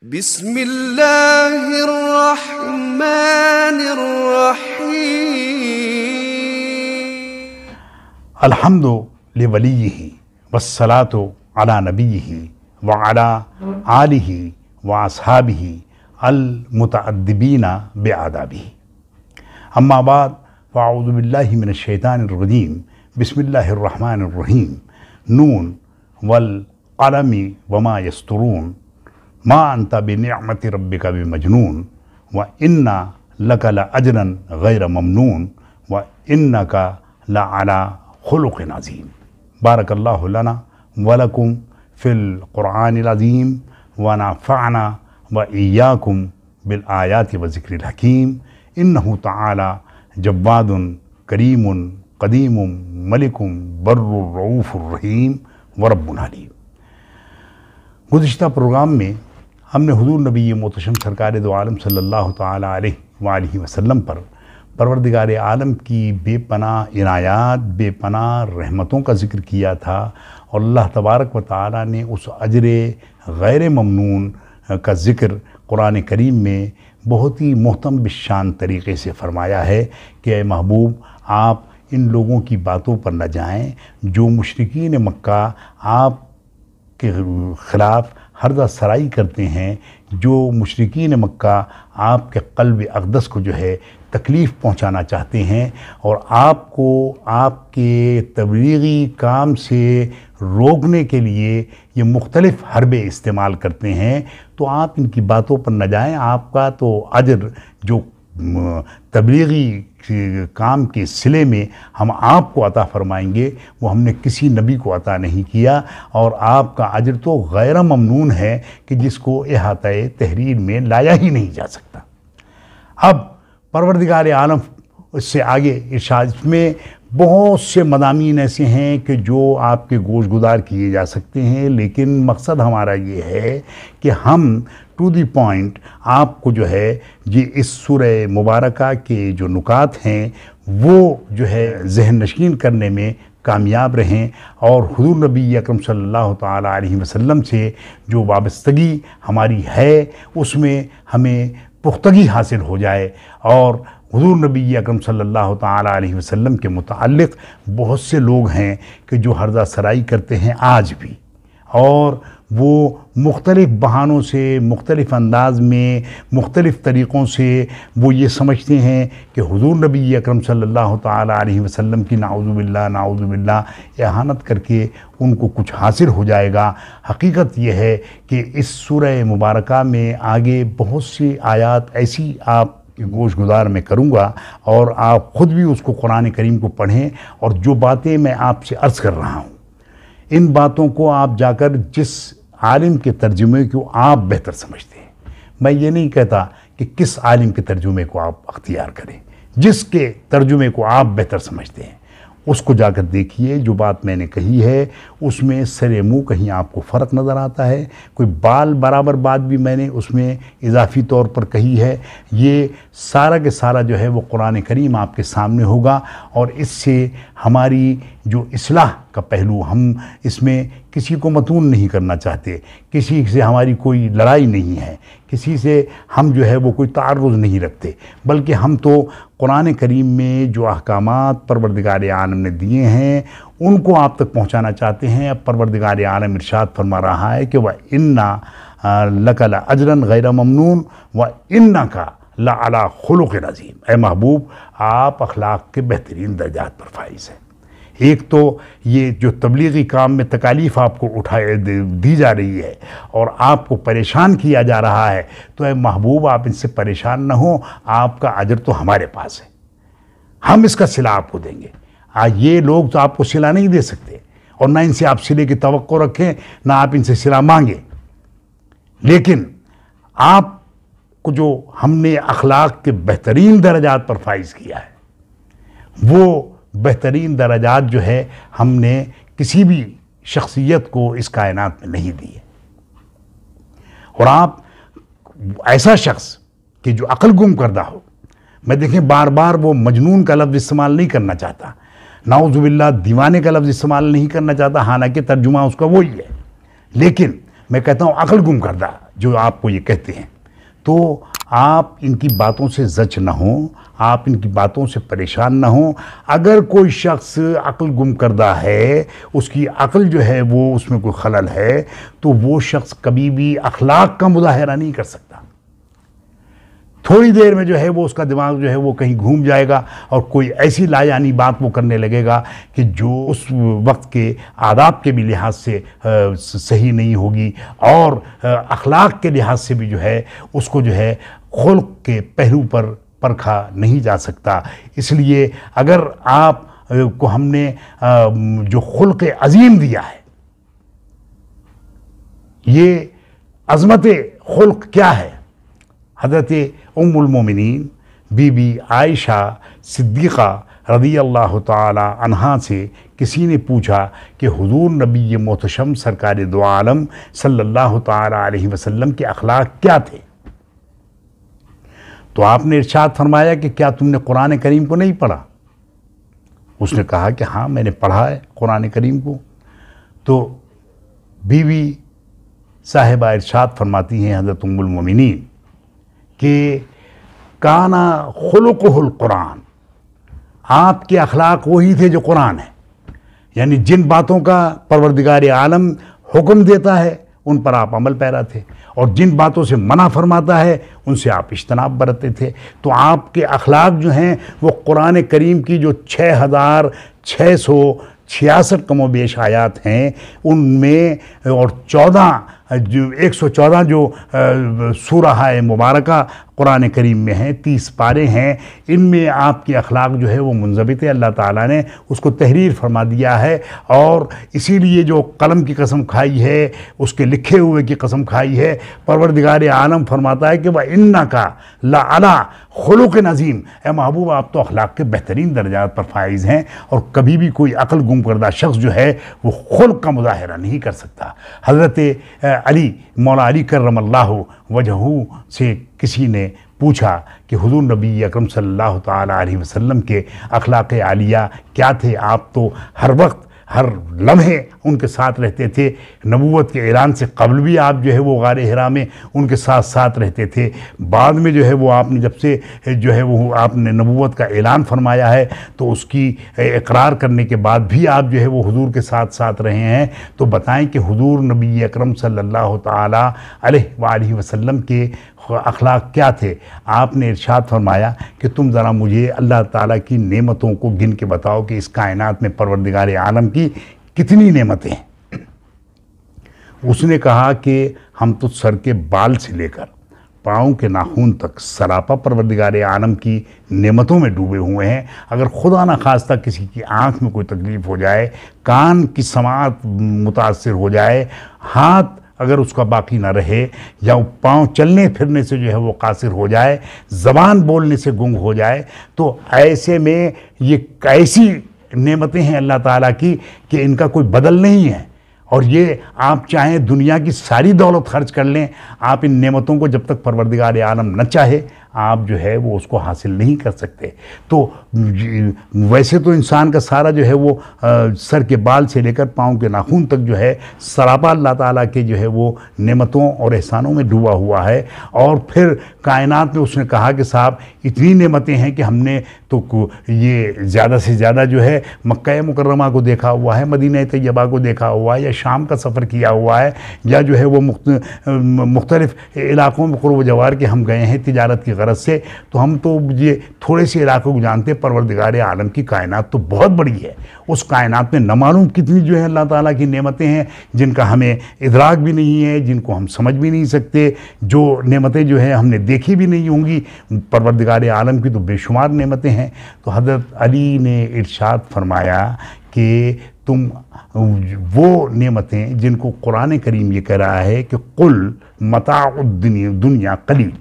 बिस्मिल्लाहिर्रहमानिर्रहीम। अल्हम्दु लिवलिय्यिहि वस्सलातु अला नबिय्यिहि व अला आलिहि व अस्हाबिहि अल मुतअद्दिबीना बिआदाबिहि। अम्मा बाद फ़अऊज़ु बिल्लाहि मिनश शैतानिर रजीम। बिस्मिल्लाहिर रहमानिर रहीम। नून वल क़लमी वमा यस्तुरून मा अंता बिनिअमति रब्बिका बिमजनून व इन्ना लका लअजरन गैर ममनून व इन्नका लअला खुलुक़िन अज़ीम। बारकल्लाहु लना व लकुम फ़िल क़ुरआनिल अज़ीम व नफ़अना व इय्याकुम बिल आयाति व ज़िक्रिल हकीम। इन्नहु तआला जव्वादुन करीमुन क़दीमुन मलिकुम बर्रुर रऊफ़ुर रहीम व रब्बुन हलीम। गुज़िश्ता प्रोग्राम में हमने हुज़ूर नबी मोहतरम सरकार दो आलम सल्लल्लाहु तआला अलैहि वसल्लम पर परवरदिगार आलम की बेपनाह इनायात, बेपनाह रहमतों का ज़िक्र किया था और अल्लाह तबारक व तआला ने उस अजर गैर ममनून का ज़िक्र कुरान करीम में बहुत ही मोहतम बिशान तरीक़े से फ़रमाया है कि ए महबूब, आप इन लोगों की बातों पर न जाएं जो मुशरिकीन मक्का आप के ख़िलाफ़ हर्जा सराई करते हैं, जो मुशरिकीन मक्का आपके क़ल्ब अक़दस को जो है तकलीफ़ पहुंचाना चाहते हैं और आपको आपके तबलीगी काम से रोकने के लिए ये मुख्तलिफ़ हरबे इस्तेमाल करते हैं, तो आप इनकी बातों पर न जाएं। आपका तो अजर जो तबलीगी काम के सिले में हम आपको अता फ़रमाएंगे वो हमने किसी नबी को अता नहीं किया और आपका अजर तो गैर ममनून है कि जिसको इहाता-ए तहरीर में लाया ही नहीं जा सकता। अब परवरदिगार आलम इससे आगे इरशाद में बहुत से मज़ामीन ऐसे हैं कि जो आपके गोशगुजार किए जा सकते हैं, लेकिन मकसद हमारा ये है कि हम टू दी पॉइंट आपको जो है ये इस सूरह मुबारका के जो नुकात हैं वो जो है ज़हन नशीन करने में कामयाब रहें और हुज़ूर नबी अकरम सल्लल्लाहु तआला अलैहि वसल्लम से जो वाबस्तगी हमारी है उसमें हमें पुख्तगी हासिल हो जाए और हुज़ूर नबी अकरम सल्लल्लाहु तआला अलैहि वसल्लम के मुताल्लिक़ बहुत से लोग हैं कि जो हर्जा सराई करते हैं आज भी, और वो मुख्तलिफ़ बहानों से, मुख्तलिफ़ अंदाज़ में, मुख्तलिफ़ तरीक़ों से वो ये समझते हैं कि हुज़ूर नबी अकरम सल्लल्लाहु तआला अलैहि वसल्लम की नाउज़ु बिल्लाह इहानत करके उनको कुछ हासिल हो जाएगा। हकीकत यह है कि इस सूरह मुबारका में आगे बहुत सी आयात ऐसी आप गोशगुजार में करूँगा और आप ख़ुद भी उसको कुरान करीम को पढ़ें और जो बातें मैं आपसे अर्ज़ कर रहा हूँ इन बातों को आप जाकर जिस आलिम के तर्जुमे को आप बेहतर समझते हैं, मैं ये नहीं कहता कि किस आलिम के तर्जुमे को आप अख्तियार करें, जिसके तर्जुमे को आप बेहतर समझते हैं उसको जाकर देखिए। जो बात मैंने कही है उसमें सरे मुँह कहीं आपको फ़र्क नज़र आता है, कोई बाल बराबर बात भी मैंने उसमें इजाफ़ी तौर पर कही है, ये सारा के सारा जो है वो कुरान करीम आपके सामने होगा और इससे हमारी जो इस्लाह का पहलू, हम इसमें किसी को मतून नहीं करना चाहते, किसी से हमारी कोई लड़ाई नहीं है, किसी से हम जो है वो कोई तारुज़ नहीं रखते, बल्कि हम तो कुरान करीम में जो अहकामात परवरदिगार आलम ने दिए हैं उनको आप तक पहुंचाना चाहते हैं। अब परवरदिगार आलम इरशाद फरमा रहा है कि वह इन्ना लका लअजरन गैर ममनून व इन्नका लअला खुलुक़िन अज़ीम। ए महबूब, आप अखलाक के बेहतरीन दर्जात पर फाइज़ हैं। एक तो ये जो तबलीगी काम में तकालीफ़ आपको उठाए दी जा रही है और आपको परेशान किया जा रहा है, तो ए महबूब आप इनसे परेशान न हो, आपका अजर तो हमारे पास है, हम इसका सिला आपको देंगे। ये लोग तो आपको सिला नहीं दे सकते और ना इनसे आप सिले की तवक्को रखें, ना आप इनसे सिला मांगे, लेकिन आपको जो हमने अखलाक के बेहतरीन दर्जात पर फाइज़ किया है वो बेहतरीन दर्जात जो है हमने किसी भी शख्सियत को इस कायनात में नहीं दी है। और आप ऐसा शख्स कि जो अक्ल गुम करदा हो, मैं देखें बार बार वो मजनून का लफ्ज़ इस्तेमाल नहीं करना चाहता, नाउज़ु बिल्लाह दीवाने का लफ्ज़ इस्तेमाल नहीं करना चाहता, हालांकि तर्जुमा उसका वही है, लेकिन मैं कहता हूँ अक्ल गुम करदा जो आपको ये कहते हैं। तो आप इनकी बातों से जच न हो, आप इनकी बातों से परेशान ना हो। अगर कोई शख्स अक्ल गुम करदा है, उसकी अक्ल जो है वो उसमें कोई खलल है, तो वो शख्स कभी भी अखलाक का मुजाहरा नहीं कर सकता। थोड़ी देर में जो है वो उसका दिमाग जो है वो कहीं घूम जाएगा और कोई ऐसी लायानी बात वो करने लगेगा कि जो उस वक्त के आदाब के भी लिहाज से सही नहीं होगी और अखलाक के लिहाज से भी जो है उसको जो है खुल्क के पहलू पर परखा नहीं जा सकता। इसलिए अगर आप को हमने जो खुल्क अजीम दिया है, ये अज़मत खुल्क क्या है? हज़रत उम्मुल मोमिनीन बीबी आयशा सिद्दीक़ा रज़ी अल्लाह ताला अन्हा से किसी ने पूछा कि हुज़ूर नबी मोहतशम सरकार दो आलम सल्लल्लाहु ताला अलैहि वसल्लम के अखलाक क्या थे? तो आपने इरशाद फरमाया कि क्या तुमने कुरान करीम को नहीं पढ़ा? उसने कहा कि हाँ, मैंने पढ़ा है कुरान करीम को। तो बीवी साहिबा इरशाद फरमाती हैं हज़रत उम्मुल मोमिनीन कि काना खुलुकुहुल कुरान, आपके अखलाक वही थे जो कुरान है। यानी जिन बातों का परवरदिगार आलम हुक्म देता है उन पर आप अमल पैरा थे और जिन बातों से मना फरमाता है उनसे आप इज्तनाब बरतते थे। तो आपके अखलाक जो हैं वो कुरान करीम की जो 6666 कमोबेश आयात हैं उनमें और 114 जो सूरह मुबारका कुरान करीम में हैं, 30 पारे हैं, इनमें आपकी अखलाक जो है वो मुंज़बित है। अल्लाह ताला ने उसको तहरीर फरमा दिया है और इसीलिए जो कलम की कसम खाई है, उसके लिखे हुए की कसम खाई है। परवरदिगार आलम फरमाता है कि वह इन्नका लअला खुलुक़िन अज़ीम, ए महबूब आप तो अखलाक के बेहतरीन दर्जात पर फाइज़ हैं और कभी भी कोई अक्ल गुम करदा शख्स जो है वो खुल्क का मुज़ाहिरा नहीं कर सकता। हज़रत अली मौला अली करमल्लाहु वजहू से किसी ने पूछा कि हुज़ूर नबी अकरम सल्लल्लाहु ताला अलैहि वसल्लम के अखलाक आलिया क्या थे? आप तो हर वक्त हर लम्हे उनके साथ रहते थे। नबूवत के ऐलान से कबल भी आप जो है वो गारे हिरा में उनके साथ साथ रहते थे। बाद में जो है वो आपने जब से जो है वो आपने नबूवत का ऐलान फरमाया है तो उसकी इकरार करने के बाद भी आप जो है वो हुजूर के साथ साथ रहे हैं। तो बताएं कि हुजूर नबी अकरम सल्लल्लाहु ताला अलैहि वसल्लम के अखलाक क्या थे? आपने इरशाद फरमाया कि तुम ज़रा मुझे अल्लाह ताला की नेमतों को गिन के बताओ कि इस कायनात में परवरदिगार आलम की कितनी नेमतें हैं। उसने कहा कि हम तो सर के बाल से लेकर पाँव के नाखून तक सरापा परवरदिगार आलम की नेमतों में डूबे हुए हैं। अगर खुदा न खास्ता किसी की आँख में कोई तकलीफ़ हो जाए, कान की समात मुतासर हो जाए, हाथ अगर उसका बाकी ना रहे या पाँव चलने फिरने से जो है वो कासिर हो जाए, ज़बान बोलने से गुंग हो जाए, तो ऐसे में ये ऐसी नेमतें हैं अल्लाह ताला की कि इनका कोई बदल नहीं है। और ये आप चाहें दुनिया की सारी दौलत खर्च कर लें, आप इन नेमतों को जब तक परवरदिगार आलम न चाहे आप जो है वो उसको हासिल नहीं कर सकते। तो वैसे तो इंसान का सारा जो है वो सर के बाल से लेकर पाँव के नाखून तक जो है सरापा अल्लाह ताला के जो है वो नेमतों और एहसानों में डूबा हुआ है। और फिर कायनात में उसने कहा कि साहब इतनी नेमतें हैं कि हमने तो ये ज़्यादा से ज़्यादा जो है मक्का मुकर्रमा को देखा हुआ है, मदीना तैयबा को देखा हुआ है, या शाम का सफ़र किया हुआ है, या जो है वो मुख्तलिफ़ इलाक़ों में क़ुर्ब जवार के हम गए हैं तिजारत की गरज से। तो हम तो ये थोड़े से इलाक़ों को जानते हैं। परवरदिगार आलम की कायनात तो बहुत बड़ी है। उस कायनात में न मालूम कितनी जो है अल्लाह ताला की नेमतें हैं जिनका हमें इदराक भी नहीं है, जिनको हम समझ भी नहीं सकते, जो नेमतें जो है हमने देखी भी नहीं होंगी। परवरदिगार आलम की तो बेशुमार नेमतें हैं। तो हज़रत अली ने इरशाद फरमाया कि तुम वो नेमतें जिनको कुरान करीम ये कह रहा है कि कुल मताउद दुनिया कलील,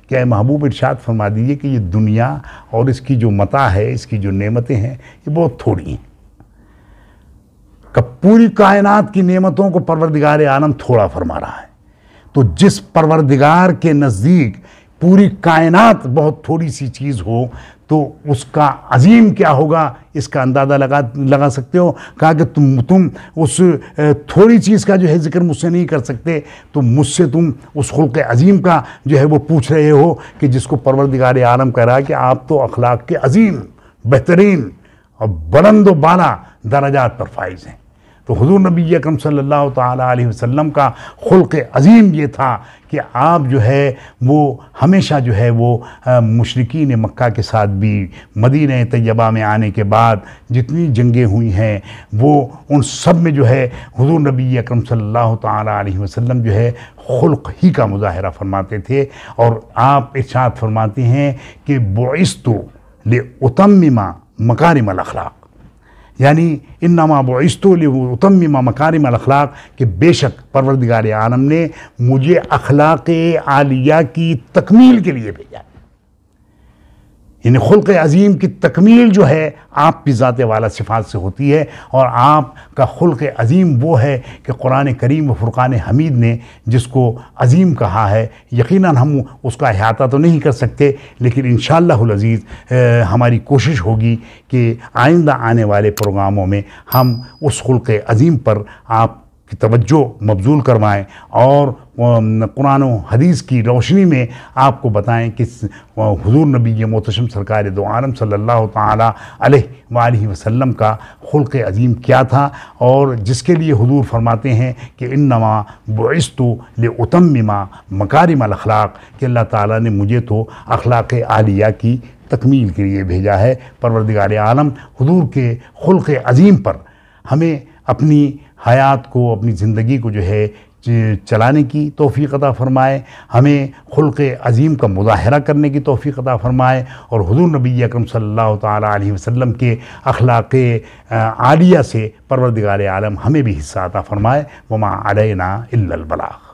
क्या महबूब इरशाद फरमा दीजिए कि ये दुनिया और इसकी जो मता है, इसकी जो नेमतें हैं, ये बहुत थोड़ी हैं। कब पूरी कायनात की नेमतों को परवरदिगार आलम थोड़ा फरमा रहा है, तो जिस परवरदिगार के नज़दीक पूरी कायनात बहुत थोड़ी सी चीज़ हो, तो उसका अजीम क्या होगा इसका अंदाज़ा लगा सकते हो। कहा कि तुम उस थोड़ी चीज़ का जो है ज़िक्र मुझसे नहीं कर सकते, तो मुझसे तुम उस खुल्क़ अजीम का जो है वो पूछ रहे हो कि जिसको परवरदिगार आलम कह रहा है कि आप तो अखलाक के अजीम, बेहतरीन और बुलंद व बाला दराजात पर फाइज हैं। तो हुज़ूर नबी अकरम सल्लल्लाहु ताला अलैहि वसल्लम का खुल्क़ अज़ीम ये था कि आप जो है वो हमेशा जो है वो मुशरिकीन मक्का के साथ भी मदीना तैयबा में आने के बाद जितनी जंगें हुई हैं वो उन सब में जो है हुज़ूर नबी अकरम सल्लल्लाहु ताला अलैहि वसल्लम जो है खुल्क़ ही का मुज़ाहरा फरमाते थे। और आप इरशाद फरमाते हैं कि बुइस्तु लिउतम्मिमा मकारिमल अखलाक, यानी इन्नमा बुइस्तु लिउतम्मिमा मकारिमल अखलाक, कि बेशक परवरदिगार आलम ने मुझे अखलाक आलिया की तकमील के लिए भेजा। यानी खुल्क़ अज़ीम की तकमील जो है आपकी ज़ात वाला सिफ़ात से होती है, और आपका खुल्क़ अज़ीम वो है कि कुरान करीम व फ़ुरक़ान हमीद ने जिसको अज़ीम कहा है, यकीनन हम उसका अहाता तो नहीं कर सकते, लेकिन इंशाअल्लाहुल अज़ीज़ हमारी कोशिश होगी कि आइंदा आने वाले प्रोग्रामों में हम उस खुल्क़ अज़ीम पर आप की तवज्जो मबजूल करवाएँ और कुरान व हदीस की रोशनी में आपको बताएं कि हुज़ूर नबी मोहतरम सरकार दो आलम सल्लल्लाहु ताला अलैहि वसल्लम का खुल्क़ अज़ीम क्या था, और जिसके लिए हुज़ूर फरमाते हैं कि इन्नमा बुइस्तु लिउतम्मिमा मकारिमल अखलाक, कि अल्लाह ताला ने मुझे तो अखलाक आलिया की तकमील के लिए भेजा है। परवरदिगार आलम हुज़ूर के खुल्क़ अज़ीम पर हमें अपनी हयात को, अपनी ज़िंदगी को जो है चलाने की तौफ़ीक़ अता फ़रमाए, हमें खुल्क़ अज़ीम का मुज़ाहरा करने की तौफ़ीक़ अता फ़रमाए, और हुज़ूर नबी अकरम सल्लल्लाहु ताला अलैहि वसल्लम के अखलाक़ आलिया से परवरदिगार आलम हमें भी हिस्सा अता फ़रमाए। वमा अलैना इल्लल बलाग़।